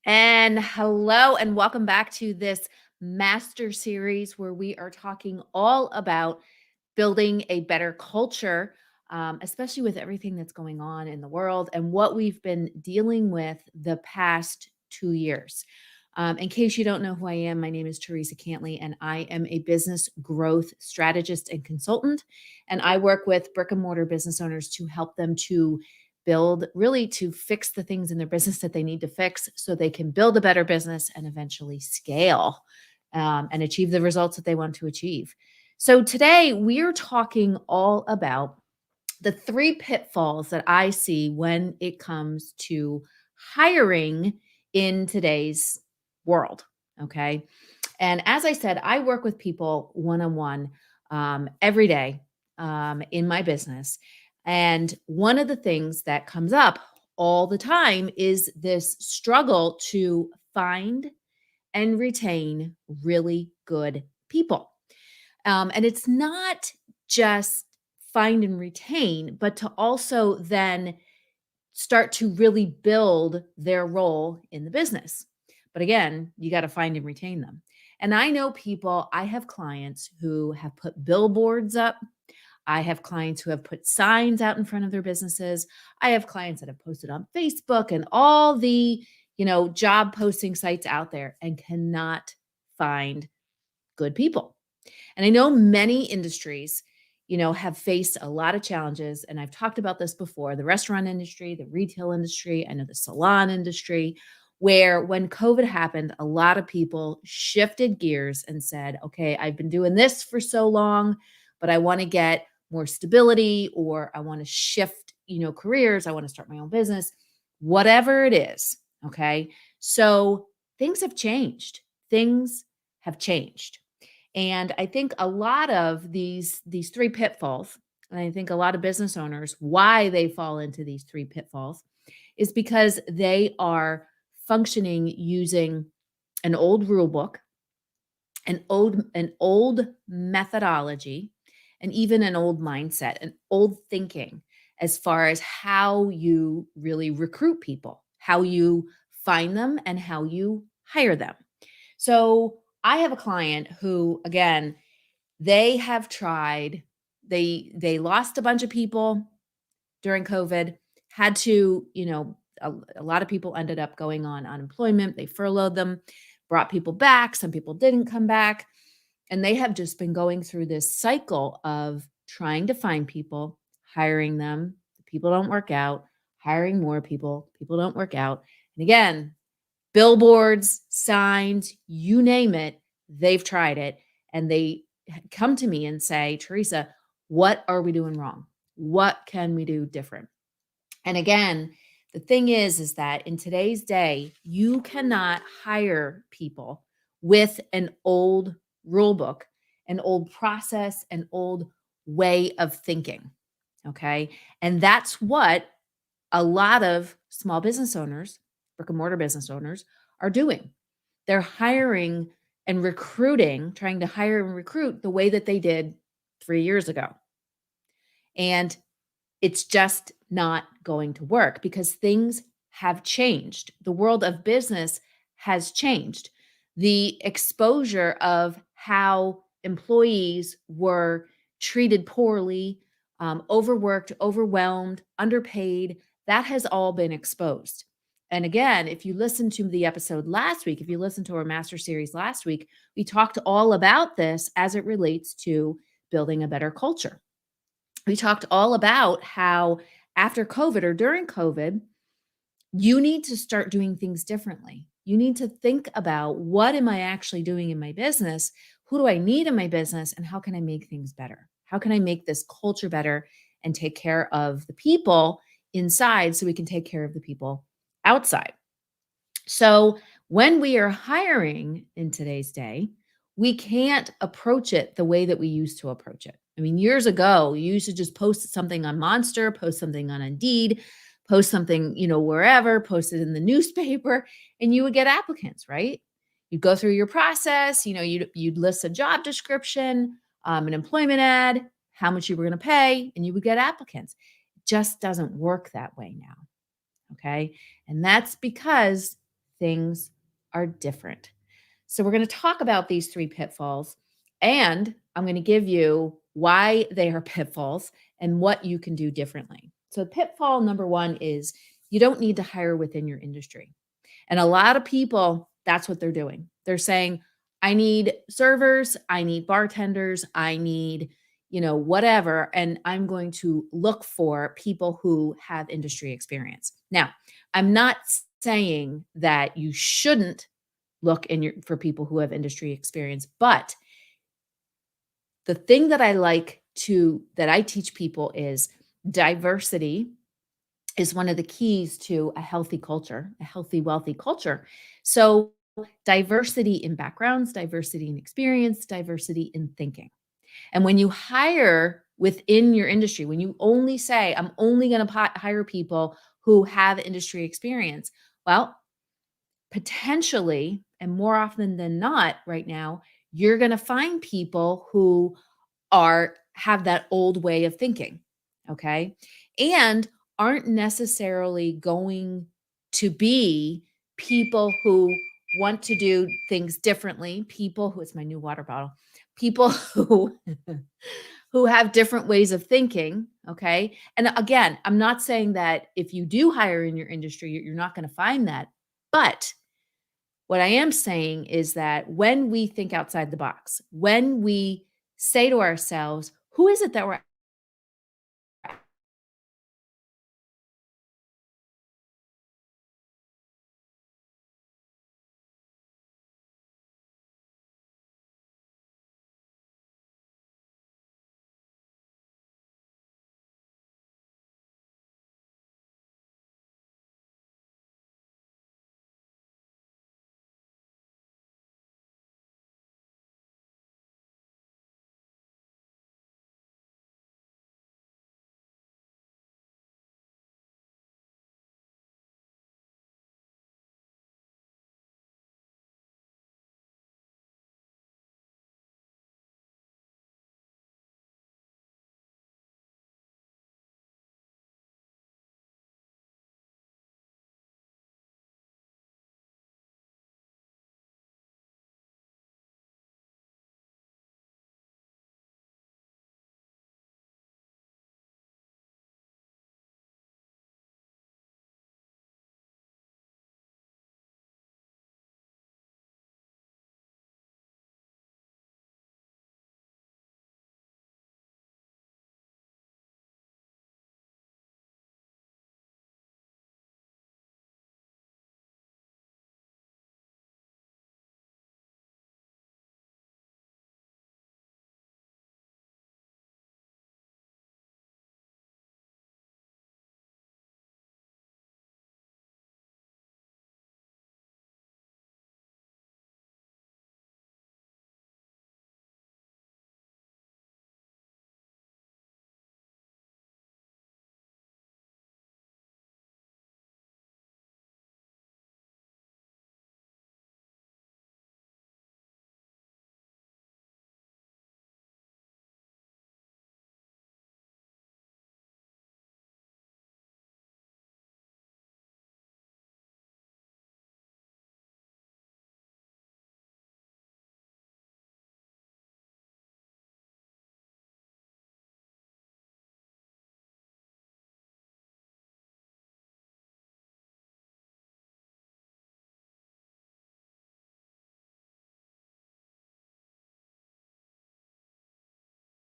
And hello, and welcome back to this master series where we are talking all about building a better culture, especially with everything that's going on in the world and what we've been dealing with the past 2 years. In case you don't know who I am, my name is Teresa Cantley, and I am a business growth strategist and consultant. And I work with brick and mortar business owners to help them to build, really to fix the things in their business that they need to fix so they can build a better business and eventually scale and achieve the results that they want to achieve. So today we're talking all about the three pitfalls that I see when it comes to hiring in today's world. Okay. And as I said, I work with people one on one every day in my business. And one of the things that comes up all the time is this struggle to find and retain really good people. And it's not just find and retain, but to also then start to really build their role in the business. But again, you got to find and retain them. And I know people, I have clients who have put billboards up. I have clients who have put signs out in front of their businesses. I have clients that have posted on Facebook and all the, job posting sites out there and cannot find good people. And I know many industries, have faced a lot of challenges. And I've talked about this before, the restaurant industry, the retail industry, I know the salon industry, where when COVID happened, a lot of people shifted gears and said, okay, I've been doing this for so long, but I want to get more stability, or I want to shift, careers. I want to start my own business, whatever it is. Okay. So things have changed. Things have changed. And I think a lot of these three pitfalls, and I think a lot of business owners, why they fall into these three pitfalls is because they are functioning using an old rule book, an old methodology, and even an old mindset, an old thinking as far as how you really recruit people, how you find them, and how you hire them. So I have a client who, again, they have tried, they lost a bunch of people during COVID, had to, a lot of people ended up going on unemployment. They furloughed them, brought people back. Some people didn't come back. And they have just been going through this cycle of trying to find people, hiring them. People don't work out, hiring more people, people don't work out. And again, billboards, signs, you name it, they've tried it. And they come to me and say, Teresa, what are we doing wrong? What can we do different? And again, the thing is that in today's day, you cannot hire people with an old rule book, an old process, an old way of thinking. Okay. And that's what a lot of small business owners, brick and mortar business owners, are doing. They're hiring and recruiting, trying to hire and recruit the way that they did 3 years ago. And it's just not going to work because things have changed. The world of business has changed. The exposure of how employees were treated poorly, overworked, overwhelmed, underpaid, that has all been exposed. And again, if you listen to the episode last week, if you listened to our master series last week, we talked all about this as it relates to building a better culture. We talked all about how after COVID or during COVID, you need to start doing things differently. You need to think about, what am I actually doing in my business? Who do I need in my business? And how can I make things better? How can I make this culture better and take care of the people inside so we can take care of the people outside? So when we are hiring in today's day, we can't approach it the way that we used to approach it. I mean, years ago, you used to just post something on Monster, post something on Indeed, post something, wherever, post it in the newspaper, and you would get applicants, right? You'd go through your process, you'd list a job description, an employment ad, how much you were going to pay, and you would get applicants. It just doesn't work that way now. Okay. And that's because things are different. So, we're going to talk about these three pitfalls, and I'm going to give you why they are pitfalls and what you can do differently. So, pitfall number one is you don't need to hire within your industry. And a lot of people, that's what they're doing. They're saying, I need servers, I need bartenders, I need, whatever. And I'm going to look for people who have industry experience. Now, I'm not saying that you shouldn't look for people who have industry experience, but the thing that that I teach people is diversity is one of the keys to a healthy culture, a healthy, wealthy culture. So, diversity in backgrounds, diversity in experience, diversity in thinking. And when you hire within your industry, when you only say, I'm only going to hire people who have industry experience, well, potentially, and more often than not right now, you're going to find people who have that old way of thinking, okay? And aren't necessarily going to be people who want to do things differently, people who it's my new water bottle. People who who have different ways of thinking, okay? And again, I'm not saying that if you do hire in your industry, you're not going to find that. But what I am saying is that when we think outside the box, when we say to ourselves, who is it that we're